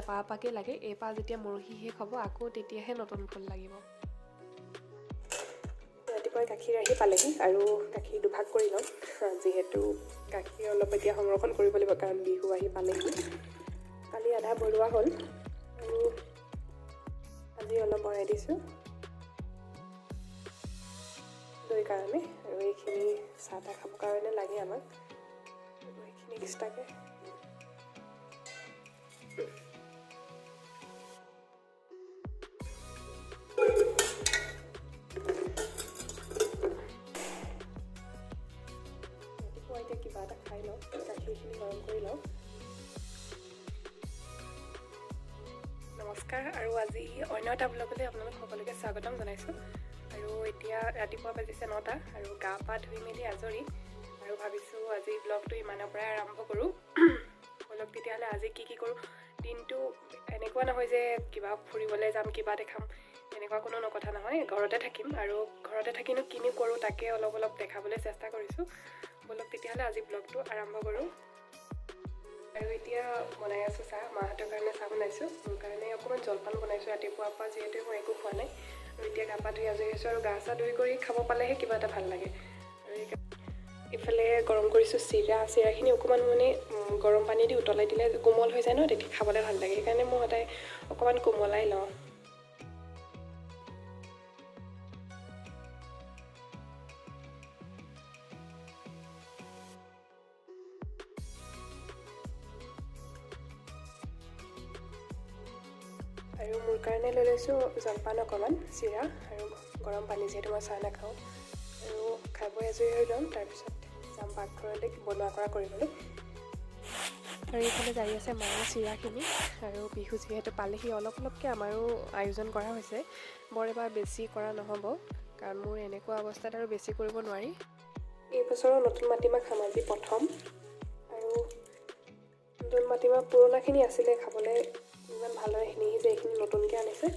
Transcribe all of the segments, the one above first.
এপাহ এপাহকৈ লাগে। এপাহ যেতিয়া মৰহি শেষ হ'ব আকৌ তেতিয়াহে নতুন ফুল লাগিব। ৰাতিপুৱাই গাখীৰ আহি পালেহি আৰু গাখীৰ দুভাগ কৰি ল'ম, যিহেতু গাখীৰ অলপ এতিয়া সংৰক্ষণ কৰিব লাগিব কাৰণ বিহু আহি পালেহি। কালি আধা বনোৱা হ'ল আৰু আজি অলপ ভৰাই দিছোঁ দৈ কাৰণে, আৰু এইখিনি চাহ তাহ খাবৰ কাৰণে লাগে আমাক, এইখিনি এক্সট্ৰাকৈ। ৰাতিপুৱা এতিয়া কিবা এটা খাই লওঁ, গাখীৰখিনি গৰম কৰি লওঁ। নমস্কাৰ, আৰু আজি অন্য এটা ব্লগলৈ আপোনালোক সকলোকে স্বাগতম জনাইছোঁ। আৰু এতিয়া ৰাতিপুৱা বাজিছে 9টা আৰু গা পা ধুই মেলি আজৰি, আৰু ভাবিছোঁ আজি ব্লগটো ইমানৰ পৰাই আৰম্ভ কৰোঁ। ব্লগ তেতিয়াহ'লে আজি কি কৰোঁ, দিনটো এনেকুৱা নহয় যে কিবা ফুৰিবলৈ যাম কিবা দেখাম, এনেকুৱা কোনো কথা নহয়। ঘৰতে থাকিম আৰু ঘৰতে থাকিনো কিনো কৰোঁ তাকে অলপ দেখাবলৈ চেষ্টা কৰিছোঁ। ব্লগ তেতিয়াহ'লে আজি ব্লগটো আৰম্ভ কৰোঁ। আৰু এতিয়া বনাই আছোঁ চাহ, মাহঁতৰ কাৰণে চাহ বনাইছোঁ, মোৰ কাৰণে অকণমান জলপান বনাইছোঁ ৰাতিপুৱাৰ পৰা, যিহেতু মই একো খোৱা নাই। আৰু এতিয়া গা পা ধুই আজৰি হৈছোঁ, আৰু গা চা ধুই কৰি খাব পালেহে কিবা এটা ভাল লাগে। আৰু ইফালে গৰম কৰিছোঁ চিৰাখিনি অকণমান মানে গৰম পানী দি উতলাই দিলে কোমল হৈ যায় ন, তেতিয়া খাবলৈ ভাল লাগে। সেইকাৰণে মই সদায় অকণমান কোমলাই লওঁ। আৰু মোৰ কাৰণে লৈ লৈছোঁ জলপান অকণমান, চিৰা আৰু গৰম পানী, যিহেতু মই চাহ নাখাওঁ। আৰু খাই বৈ আজৰি হৈ ল'ম, তাৰপিছত যাম পাকঘৰলৈ বনোৱা কৰা কৰিবলৈ। আৰু এইফালে জাৰি আছে মায়ে চিৰাখিনি, আৰু বিহু যিহেতু পালেহি অলপকৈ আমাৰো আয়োজন কৰা হৈছে। বৰ এবাৰ বেছি কৰা নহ'ব, কাৰণ মোৰ এনেকুৱা অৱস্থাত আৰু বেছি কৰিব নোৱাৰি। এই বছৰৰ নতুন মাটিমাহ খাম আজি প্ৰথম, আৰু নতুন মাটিমাহ পুৰণাখিনি আছিলে খাবলৈ ইমান ভালদৰে নিসিজে, এইখিনি নতুনকৈ আনিছে।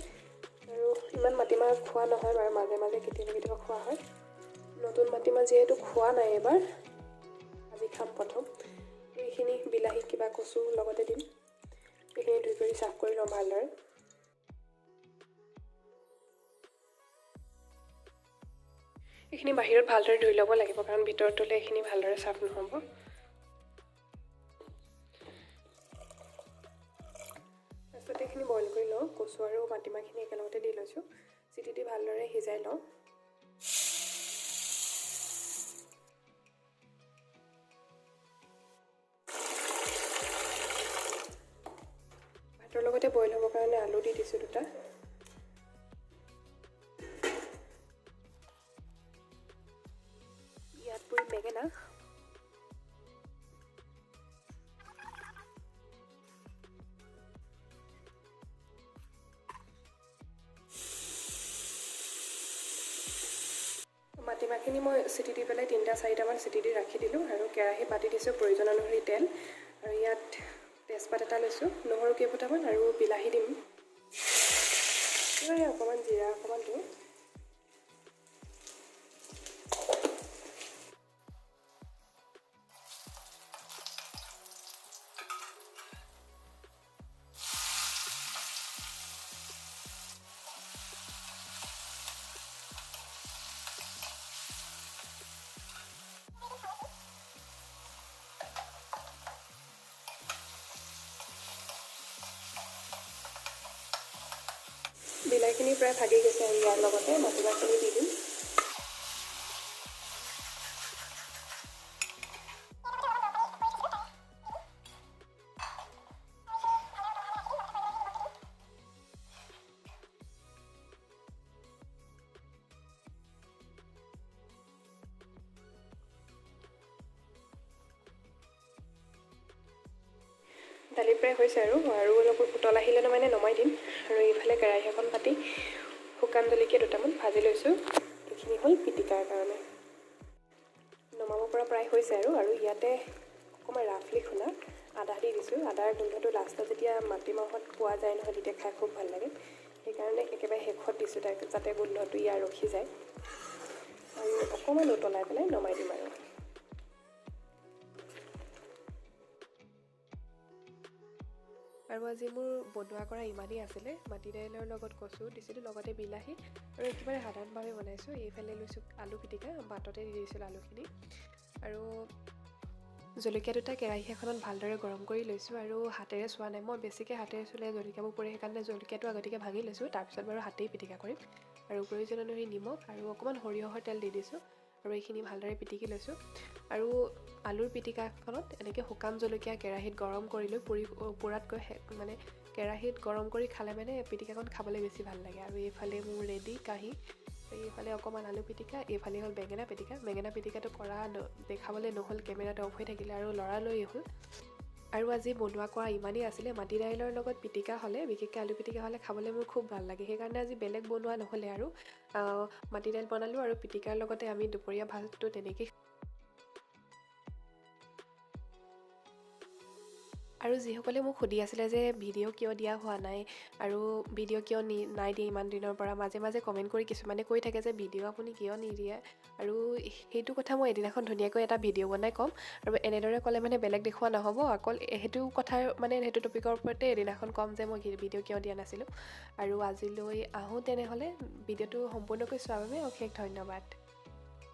আৰু ইমান মাটিমাহ খোৱা নহয় বাৰু, মাজে মাজে কেতিয়াবা খোৱা হয়। নতুন মাটিমাহ যিহেতু খোৱা নাই এবাৰ, আজি খাম প্ৰথম। এইখিনি বিলাহী কিবা কচু লগতে দিম, এইখিনি ধুই কৰি চাফ কৰি ল'ম ভালদৰে। এইখিনি বাহিৰত ভালদৰে ধুই ল'ব লাগিব, কাৰণ ভিতৰত ধুলে এইখিনি ভালদৰে চাফ নহ'ব। তাৰপিছত এইখিনি বইল কৰি লওঁ, কচু আৰু মাটিমাহখিনি একেলগতে দি লৈছোঁ, চিটি দি ভালদৰে সিজাই লওঁ। ভাতৰ লগতে বইল হ'বৰ কাৰণে আলু দি দিছোঁ 2টা। ইয়াত পুৰি বেঙেনা, মাটিমাহখিনি মই চিটি দি পেলাই 3-4টামান চিটি দি ৰাখি দিলোঁ, আৰু কেৰাহী পাতি দিছোঁ প্ৰয়োজন অনুসৰি তেল, আৰু ইয়াত তেজপাত এটা লৈছোঁ, নহৰু কেইফুটামান, আৰু বিলাহী দিম, অকণমান জিৰা অকণমান দিওঁ। বিলাহীখিনি প্ৰায় ভাগি গৈছে, আৰু ইয়াৰ লগতে মাটিমাহখিনি দি দিম। দালি প্ৰায় হৈছে, আৰু অলপ উতল আহিলে মানে নমাই দিম। আৰু এইফালে কেৰাহী এখন পাতি শুকান জলকীয়া 2টামান ভাজি লৈছোঁ, এইখিনি হ'ল পিটিকাৰ কাৰণে। নমাব পৰা প্ৰায় হৈছে, আৰু ইয়াতে অকণমান ৰাফলি খুন্দা আদা দি দিছোঁ। আদাৰ গোন্ধটো লাষ্টত যেতিয়া মাটিমাহত পোৱা যায় নহয়, তেতিয়া খাই খুব ভাল লাগে। সেইকাৰণে একেবাৰে শেষত দিছোঁ, যাতে গোন্ধটো ইয়াৰ ৰখি যায়। আৰু অকণমান উতলাই পেলাই নমাই দিম আৰু। আৰু আজি মোৰ বনোৱা কৰা ইমানেই আছিলে। মাটি দাইলৰ লগত কচু দিছিলোঁ, লগতে বিলাহী, আৰু একেবাৰে সাধাৰণভাৱে বনাইছোঁ। এইফালে লৈছোঁ আলু পিটিকা, বাটতে দি দিছিলোঁ আলুখিনি। আৰু জলকীয়া দুটা কেৰাহী এখনত ভালদৰে গৰম কৰি লৈছোঁ, আৰু হাতেৰে চোৱা নাই। মই বেছিকৈ হাতেৰে চুলে জলকীয়াবোৰ পৰে, সেইকাৰণে জলকীয়াটো আগতীয়াকৈ ভাঙি লৈছোঁ, তাৰপিছত বাৰু হাতেই পিটিকা কৰিম। আৰু প্ৰয়োজন অনুসৰি নিমখ আৰু অকণমান সৰিয়হৰ তেল দি দিছোঁ, আৰু এইখিনি ভালদৰে পিটিকি লৈছোঁ। আৰু আলুৰ পিটিকাখনত এনেকৈ শুকান জলকীয়া কেৰাহীত গৰম কৰি লৈ পোৰাতকৈ মানে কেৰাহীত গৰম কৰি খালে মানে পিটিকাখন খাবলৈ বেছি ভাল লাগে। আৰু এইফালে মোৰ ৰেডি কাঢ়ি, এইফালে অকণমান আলু পিটিকা, এইফালে হ'ল বেঙেনা পিটিকা। বেঙেনা পিটিকাটো কৰা দেখাবলৈ নহ'ল, কেমেৰাটো অফ হৈ থাকিলে আৰু লৰালৰি হ'ল। আৰু আজি বনোৱা কৰা ইমানেই আছিলে। মাটি দাইলৰ লগত পিটিকা হ'লে, বিশেষকৈ আলু পিটিকা হ'লে খাবলৈ মোৰ খুব ভাল লাগে, সেইকাৰণে আজি বেলেগ বনোৱা নহ'লে। আৰু মাটি দাইল বনালোঁ, আৰু পিটিকাৰ লগতে আমি দুপৰীয়া ভাতটো তেনেকেই। আৰু যিসকলে মোক সুধি আছিলে যে ভিডিঅ' কিয় দিয়া হোৱা নাই, আৰু ভিডিঅ' কিয় নাই দিয়ে ইমান দিনৰ পৰা, মাজে মাজে কমেণ্ট কৰি কিছুমানে কৈ থাকে যে ভিডিঅ' আপুনি কিয় নিদিয়ে। আৰু সেইটো কথা মই এদিনাখন ধুনীয়াকৈ এটা ভিডিঅ' বনাই ক'ম। আৰু এনেদৰে ক'লে মানে বেলেগ দেখুওৱা নহ'ব, অকল সেইটো কথাৰ মানে সেইটো টপিকৰ ওপৰতে এদিনাখন ক'ম যে মই ভিডিঅ' কিয় দিয়া নাছিলোঁ। আৰু আজিলৈ আহোঁ তেনেহ'লে। ভিডিঅ'টো সম্পূৰ্ণকৈ চোৱাৰ বাবে অশেষ ধন্যবাদ।